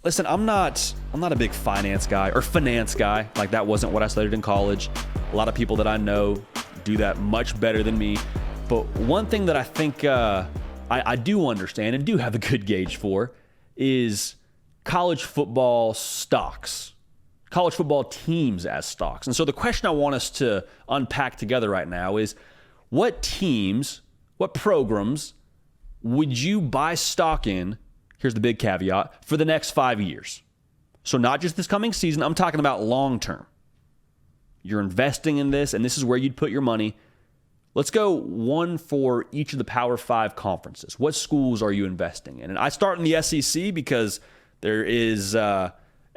Listen, I'm not a big finance guy. Like, that wasn't what I studied in college. A lot of people that I know do that much better than me. But one thing that I think I do understand and do have a good gauge for is college football stocks, college football teams as stocks. And so the question I want us to unpack together right now is, what teams, what programs would you buy stock in? Here's the big caveat, for the next 5 years. So not just this coming season, I'm talking about long term. You're investing in this, and this is where you'd put your money. Let's go one for each of the Power 5 conferences. What schools are you investing in? And I start in the SEC because there is a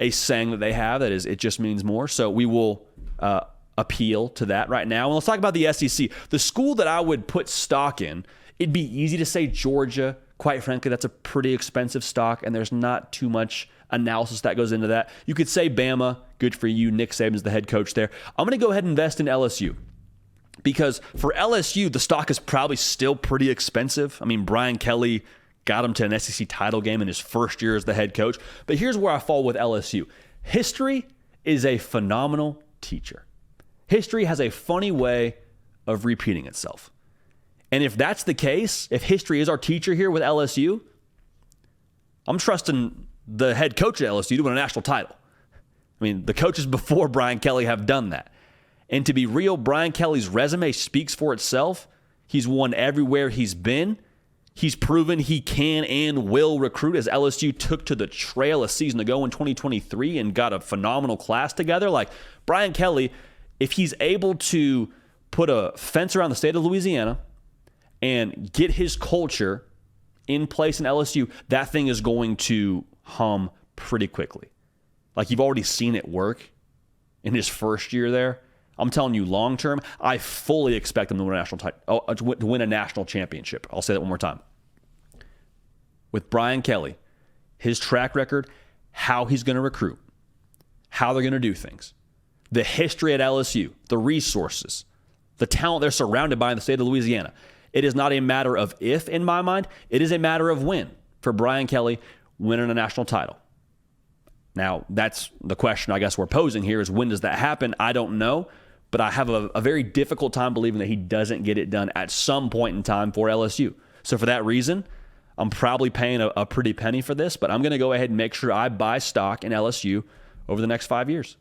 saying that they have that is, it just means more. So we will appeal to that right now. And let's talk about the SEC. The school that I would put stock in, it'd be easy to say Georgia. Quite frankly, that's a pretty expensive stock, and there's not too much analysis that goes into that. You could say Bama, good for you. Nick Saban's the head coach there. I'm going to go ahead and invest in LSU because for LSU, the stock is probably still pretty expensive. I mean, Brian Kelly got him to an SEC title game in his first year as the head coach. But here's where I fall with LSU. History is a phenomenal teacher. History has a funny way of repeating itself. And if that's the case, if history is our teacher here with LSU, I'm trusting the head coach at LSU to win a national title. I mean, the coaches before Brian Kelly have done that. And to be real, Brian Kelly's resume speaks for itself. He's won everywhere he's been. He's proven he can and will recruit, as LSU took to the trail a season ago in 2023 and got a phenomenal class together. Like, Brian Kelly, if he's able to put a fence around the state of Louisiana and get his culture in place in LSU, that thing is going to hum pretty quickly. Like, you've already seen it work in his first year there. I'm telling you, long term, I fully expect him to win a national championship. I'll say that one more time. With Brian Kelly, his track record, how he's going to recruit, how they're going to do things, the history at LSU, the resources, the talent they're surrounded by in the state of Louisiana. It is not a matter of if, in my mind. It is a matter of when for Brian Kelly winning a national title. Now, that's the question I guess we're posing here is, when does that happen? I don't know, but I have a very difficult time believing that he doesn't get it done at some point in time for LSU. So for that reason, I'm probably paying a pretty penny for this, but I'm going to go ahead and make sure I buy stock in LSU over the next 5 years.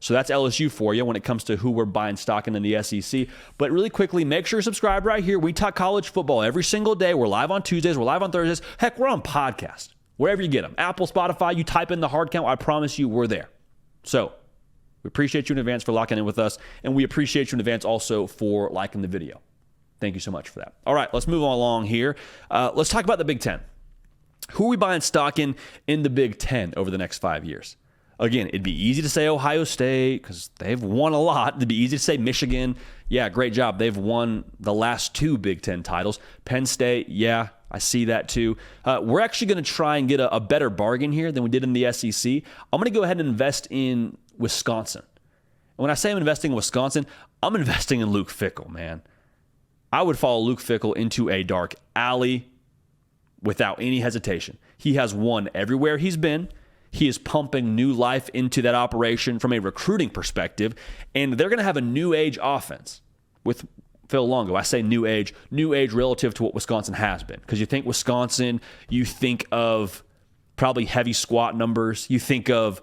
So that's LSU for you when it comes to who we're buying stock in the SEC. But really quickly, make sure you subscribe right here. We talk college football every single day. We're live on Tuesdays. We're live on Thursdays. Heck, we're on podcast, wherever you get them. Apple, Spotify, you type in the hard count. I promise you we're there. So we appreciate you in advance for locking in with us, and we appreciate you in advance also for liking the video. Thank you so much for that. All right, let's move on along here. Let's talk about the Big Ten. Who are we buying stock in the Big Ten over the next 5 years? Again, it'd be easy to say Ohio State because they've won a lot. It'd be easy to say Michigan. Yeah, great job. They've won the last 2 Big Ten titles. Penn State, yeah, I see that too. We're actually going to try and get a better bargain here than we did in the SEC. I'm going to go ahead and invest in Wisconsin. And when I say I'm investing in Wisconsin, I'm investing in Luke Fickell, man. I would follow Luke Fickell into a dark alley without any hesitation. He has won everywhere he's been. He is pumping new life into that operation from a recruiting perspective, and they're going to have a new age offense with Phil Longo. I say new age relative to what Wisconsin has been, because you think Wisconsin, you think of probably heavy squat numbers. You think of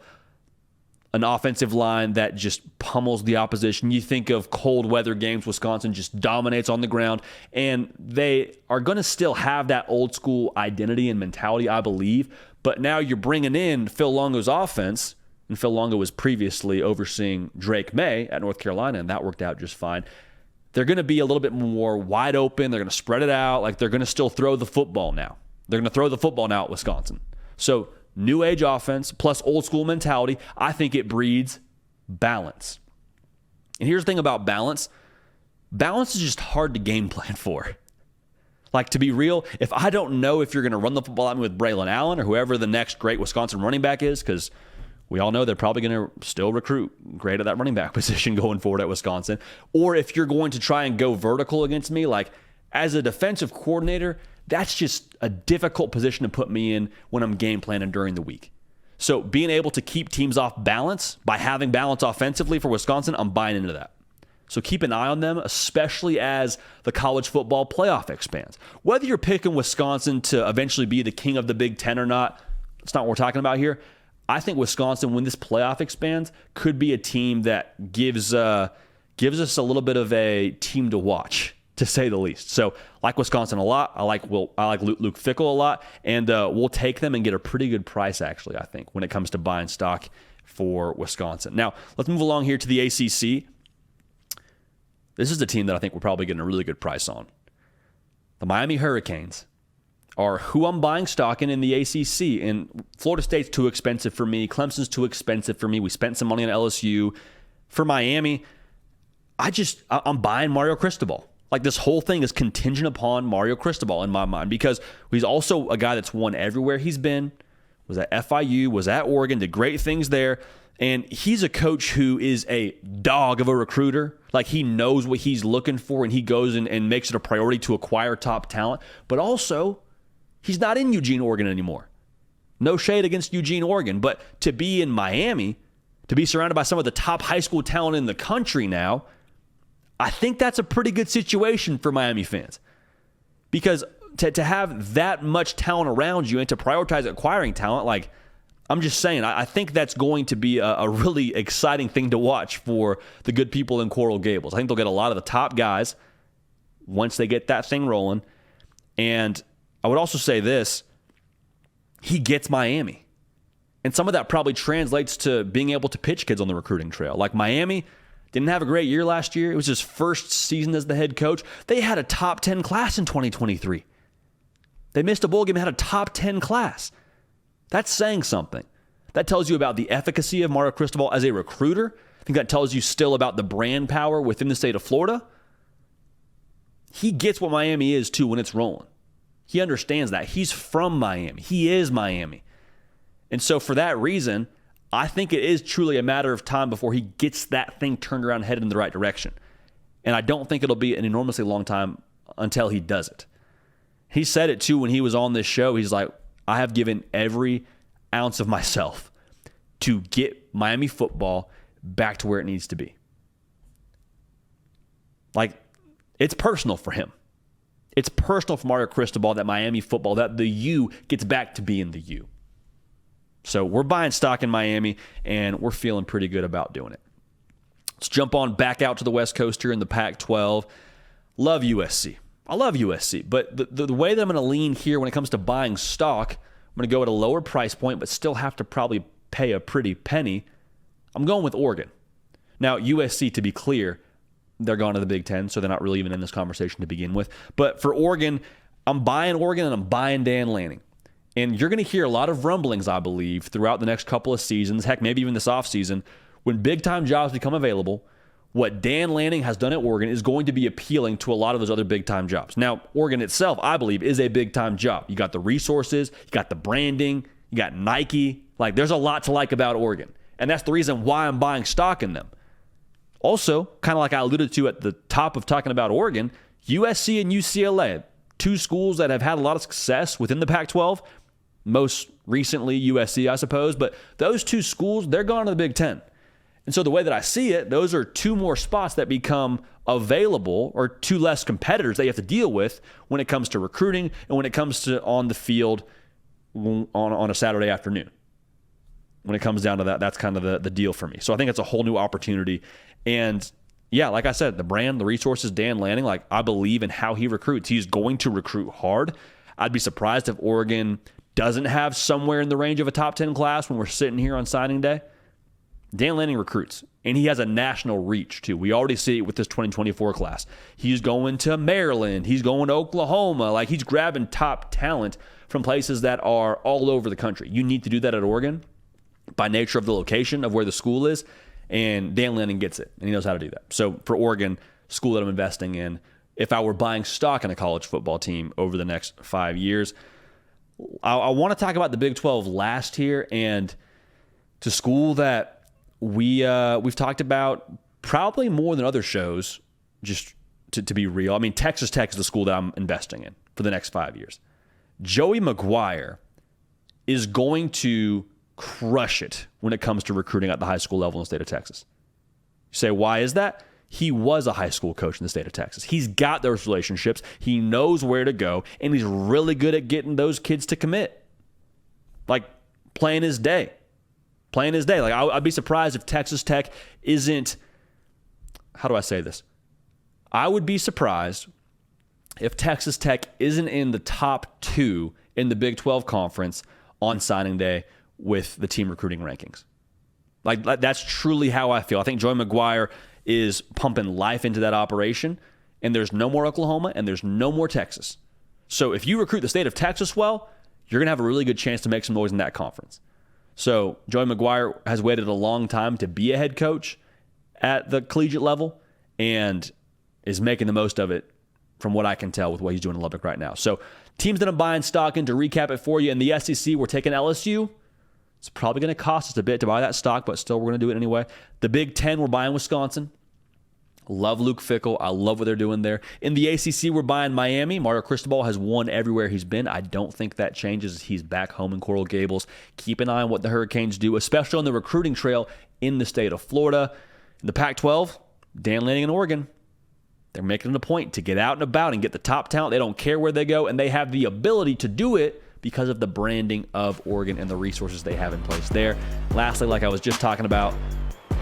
an offensive line that just pummels the opposition. You think of cold weather games, Wisconsin just dominates on the ground, and they are going to still have that old school identity and mentality, I believe. But now you're bringing in Phil Longo's offense, and Phil Longo was previously overseeing Drake May at North Carolina, and that worked out just fine. They're going to be a little bit more wide open. They're going to spread it out. Like, they're going to still throw the football now. They're going to throw the football now at Wisconsin. So new age offense plus old school mentality, I think it breeds balance. And here's the thing about balance. Balance is just hard to game plan for. Like, to be real, if I don't know if you're going to run the football at me with Braylon Allen or whoever the next great Wisconsin running back is, because we all know they're probably going to still recruit great at that running back position going forward at Wisconsin, or if you're going to try and go vertical against me, like as a defensive coordinator, that's just a difficult position to put me in when I'm game planning during the week. So being able to keep teams off balance by having balance offensively for Wisconsin, I'm buying into that. So keep an eye on them, especially as the college football playoff expands. Whether you're picking Wisconsin to eventually be the king of the Big Ten or not, that's not what we're talking about here. I think Wisconsin, when this playoff expands, could be a team that gives us a little bit of a team to watch, to say the least. So I like Wisconsin a lot. I like Luke Fickell a lot, and we'll take them and get a pretty good price, actually, I think, when it comes to buying stock for Wisconsin. Now, let's move along here to the ACC. This is the team that I think we're probably getting a really good price on. The Miami Hurricanes are who I'm buying stock in the ACC, and Florida State's too expensive for me. Clemson's too expensive for me. We spent some money on LSU. For Miami, I'm buying Mario Cristobal. Like, this whole thing is contingent upon Mario Cristobal in my mind, because he's also a guy that's won everywhere he's been, was at FIU, was at Oregon, did great things there, and he's a coach who is a dog of a recruiter. Like, he knows what he's looking for, and he goes and makes it a priority to acquire top talent. But also, he's not in Eugene, Oregon anymore. No shade against Eugene, Oregon, but to be in Miami, to be surrounded by some of the top high school talent in the country now, I think that's a pretty good situation for Miami fans. Because to have that much talent around you and to prioritize acquiring talent, like, I'm just saying, I think that's going to be a really exciting thing to watch for the good people in Coral Gables. I think they'll get a lot of the top guys once they get that thing rolling. And I would also say this, he gets Miami. And some of that probably translates to being able to pitch kids on the recruiting trail. Like, Miami didn't have a great year last year. It was his first season as the head coach. They had a top 10 class in 2023. They missed a bowl game and had a top 10 class. That's saying something. That tells you about the efficacy of Mario Cristobal as a recruiter. I think that tells you still about the brand power within the state of Florida. He gets what Miami is, too, when it's rolling. He understands that. He's from Miami. He is Miami. And so for that reason, I think it is truly a matter of time before he gets that thing turned around and headed in the right direction. And I don't think it'll be an enormously long time until he does it. He said it, too, when he was on this show. He's like, I have given every ounce of myself to get Miami football back to where it needs to be. Like, it's personal for him. It's personal for Mario Cristobal that Miami football, that the U gets back to being the U. So we're buying stock in Miami, and we're feeling pretty good about doing it. Let's jump on back out to the West Coast here in the Pac-12. Love USC. I love USC, but the way that I'm going to lean here when it comes to buying stock, I'm going to go at a lower price point, but still have to probably pay a pretty penny. I'm going with Oregon. Now, USC, to be clear, they're gone to the Big Ten, so they're not really even in this conversation to begin with. But for Oregon, I'm buying Oregon, and I'm buying Dan Lanning. And you're going to hear a lot of rumblings, I believe, throughout the next couple of seasons, heck, maybe even this offseason, when big-time jobs become available. What Dan Lanning has done at Oregon is going to be appealing to a lot of those other big-time jobs. Now, Oregon itself, I believe, is a big-time job. You got the resources, you got the branding, you got Nike. Like, there's a lot to like about Oregon. And that's the reason why I'm buying stock in them. Also, kind of like I alluded to at the top of talking about Oregon, USC and UCLA, two schools that have had a lot of success within the Pac-12, most recently USC, I suppose, but those two schools, they're gone to the Big Ten. And so the way that I see it, those are two more spots that become available, or two less competitors that you have to deal with when it comes to recruiting and when it comes to on the field on a Saturday afternoon. When it comes down to that, that's kind of the deal for me. So I think it's a whole new opportunity. And yeah, like I said, the brand, the resources, Dan Lanning, like, I believe in how he recruits. He's going to recruit hard. I'd be surprised if Oregon doesn't have somewhere in the range of a top 10 class when we're sitting here on signing day. Dan Lanning recruits, and he has a national reach, too. We already see it with this 2024 class. He's going to Maryland. He's going to Oklahoma. Like, he's grabbing top talent from places that are all over the country. You need to do that at Oregon by nature of the location of where the school is, and Dan Lanning gets it, and he knows how to do that. So for Oregon, school that I'm investing in, if I were buying stock in a college football team over the next 5 years, I want to talk about the Big 12 last here, and to school that we've talked about probably more than other shows, just to be real. I mean, Texas Tech is the school that I'm investing in for the next 5 years. Joey McGuire is going to crush it when it comes to recruiting at the high school level in the state of Texas. You say, why is that? He was a high school coach in the state of Texas. He's got those relationships. He knows where to go, and he's really good at getting those kids to commit. Like, plain as day. Plain as day. Like, I'd be surprised if Texas Tech isn't, how do I say this? I would be surprised if Texas Tech isn't in the top 2 in the Big 12 conference on signing day with the team recruiting rankings. Like, that's truly how I feel. I think Joey McGuire is pumping life into that operation, and there's no more Oklahoma and there's no more Texas. So if you recruit the state of Texas well, you're going to have a really good chance to make some noise in that conference. So Joey McGuire has waited a long time to be a head coach at the collegiate level and is making the most of it from what I can tell with what he's doing in Lubbock right now. So teams that I'm buying stock in, to recap it for you, in the SEC, we're taking LSU. It's probably going to cost us a bit to buy that stock, but still we're going to do it anyway. The Big Ten, we're buying Wisconsin. Love Luke Fickell. I love what they're doing there. In the ACC, we're buying Miami. Mario Cristobal has won everywhere he's been. I don't think that changes. He's back home in Coral Gables. Keep an eye on what the Hurricanes do, especially on the recruiting trail in the state of Florida. In the Pac-12, Dan Lanning in Oregon. They're making it a point to get out and about and get the top talent. They don't care where they go, and they have the ability to do it because of the branding of Oregon and the resources they have in place there. Lastly, like I was just talking about,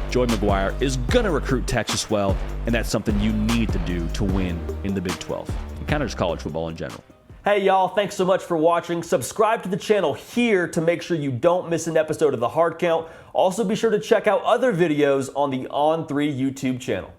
Joey McGuire is going to recruit Texas well, and that's something you need to do to win in the Big 12, and kind of just college football in general. Hey, y'all, thanks so much for watching. Subscribe to the channel here to make sure you don't miss an episode of The Hard Count. Also, be sure to check out other videos on the On3 YouTube channel.